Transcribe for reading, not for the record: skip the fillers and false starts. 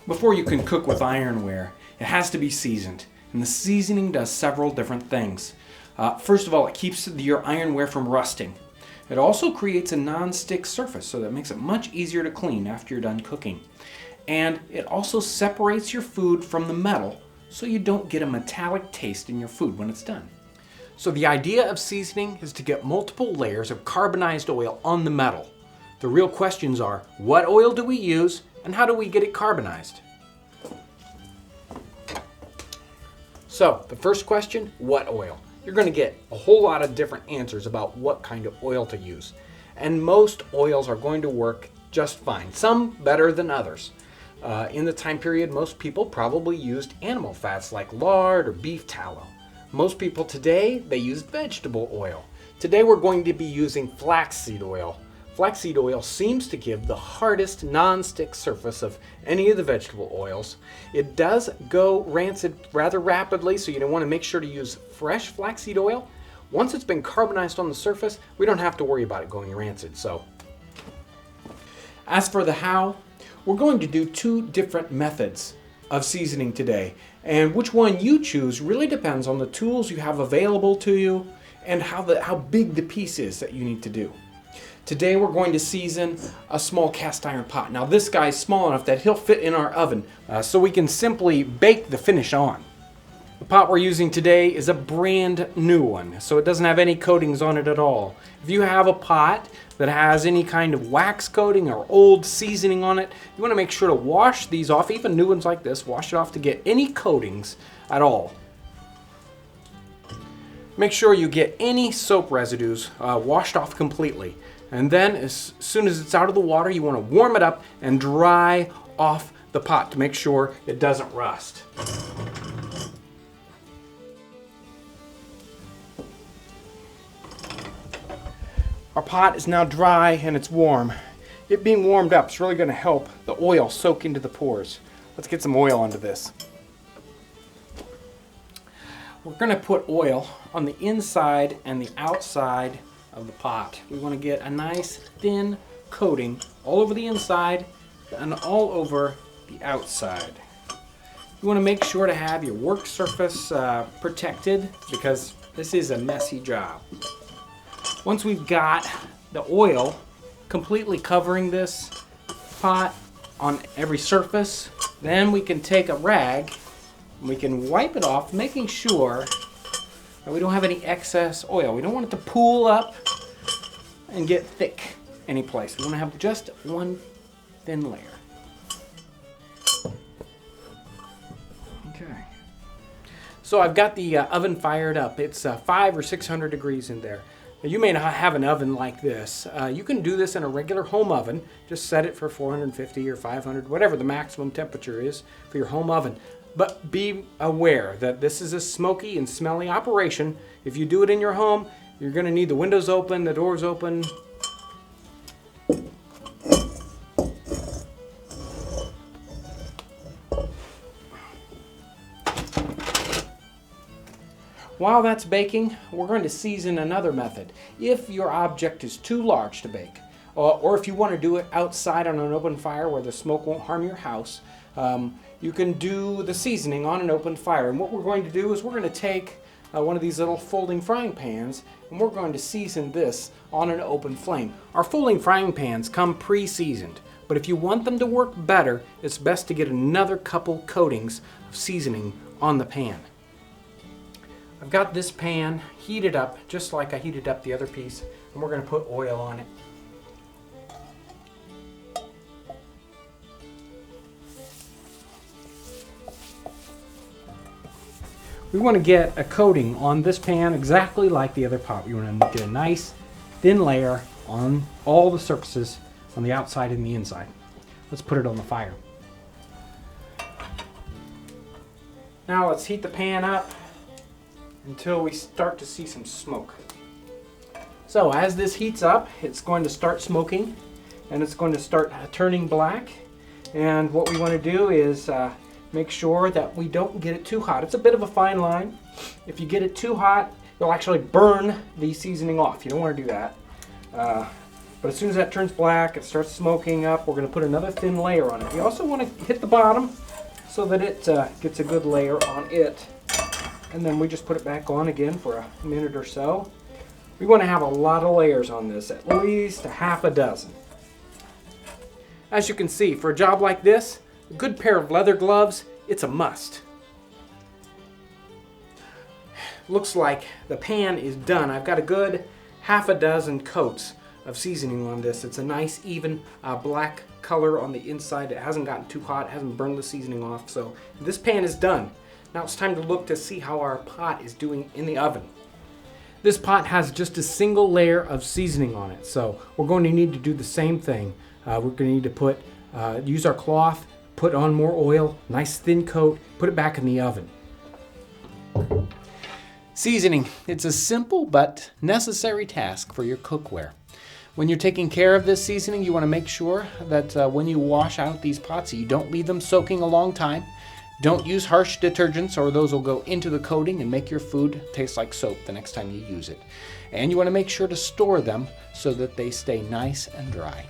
Before you can cook with ironware, it has to be seasoned, and the seasoning does several different things. First of all, it keeps your ironware from rusting. It also creates a non-stick surface, so that makes it much easier to clean after you're done cooking. And it also separates your food from the metal, so you don't get a metallic taste in your food when it's done. So the idea of seasoning is to get multiple layers of carbonized oil on the metal. The real questions are, what oil do we use, and how do we get it carbonized? So, the first question, what oil? You're going to get a whole lot of different answers about what kind of oil to use. And most oils are going to work just fine, some better than others. In the time period, most people probably used animal fats like lard or beef tallow. Most people today, they use vegetable oil. Today we're going to be using flaxseed oil. Flaxseed oil seems to give the hardest non-stick surface of any of the vegetable oils. It does go rancid rather rapidly, so you want to make sure to use fresh flaxseed oil. Once it's been carbonized on the surface, we don't have to worry about it going rancid. So, as for the how, we're going to do two different methods of seasoning today. And which one you choose really depends on the tools you have available to you and how big the piece is that you need to do. Today we're going to season a small cast iron pot. Now this guy's small enough that he'll fit in our oven, so we can simply bake the finish on. The pot we're using today is a brand new one, so it doesn't have any coatings on it at all. If you have a pot that has any kind of wax coating or old seasoning on it, you want to make sure to wash these off, even new ones like this, wash it off to get any coatings at all. Make sure you get any soap residues washed off completely. And then as soon as it's out of the water, you want to warm it up and dry off the pot to make sure it doesn't rust. Our pot is now dry and it's warm. It being warmed up is really going to help the oil soak into the pores. Let's get some oil onto this. We're going to put oil on the inside and the outside of the pot. We want to get a nice thin coating all over the inside and all over the outside. You want to make sure to have your work surface protected because this is a messy job. Once we've got the oil completely covering this pot on every surface, then we can take a rag and we can wipe it off, making sure that we don't have any excess oil. We don't want it to pool up and get thick any place. We want to have just one thin layer. Okay. So I've got the oven fired up. It's 500 or 600 degrees in there. Now, you may not have an oven like this. You can do this in a regular home oven. Just set it for 450 or 500, whatever the maximum temperature is for your home oven. But be aware that this is a smoky and smelly operation. If you do it in your home, you're going to need the windows open, the doors open. While that's baking, we're going to season another method. If your object is too large to bake, or if you want to do it outside on an open fire where the smoke won't harm your house, you can do the seasoning on an open fire. And what we're going to do is we're going to take one of these little folding frying pans and we're going to season this on an open flame. Our folding frying pans come pre-seasoned, but if you want them to work better, it's best to get another couple coatings of seasoning on the pan. I've got this pan heated up just like I heated up the other piece, and we're going to put oil on it. We want to get a coating on this pan exactly like the other pot. We want to get a nice thin layer on all the surfaces on the outside and the inside. Let's put it on the fire. Now let's heat the pan up until we start to see some smoke. So as this heats up, it's going to start smoking and it's going to start turning black. And what we want to do is make sure that we don't get it too hot. It's a bit of a fine line. If you get it too hot, you'll actually burn the seasoning off. You don't want to do that. But as soon as that turns black, it starts smoking up, we're going to put another thin layer on it. We also want to hit the bottom so that it gets a good layer on it. And then we just put it back on again for a minute or so. We want to have a lot of layers on this, at least a half a dozen. As you can see, for a job like this, a good pair of leather gloves, it's a must. Looks like the pan is done. I've got a good half a dozen coats of seasoning on this. It's a nice even black color on the inside. It hasn't gotten too hot, hasn't burned the seasoning off. So this pan is done. Now it's time to look to see how our pot is doing in the oven. This pot has just a single layer of seasoning on it, so we're going to need to do the same thing. We're going to need to use our cloth, put on more oil, nice thin coat, put it back in the oven. Seasoning. It's a simple but necessary task for your cookware. When you're taking care of this seasoning, you want to make sure that when you wash out these pots, you don't leave them soaking a long time. Don't use harsh detergents, or those will go into the coating and make your food taste like soap the next time you use it. And you want to make sure to store them so that they stay nice and dry.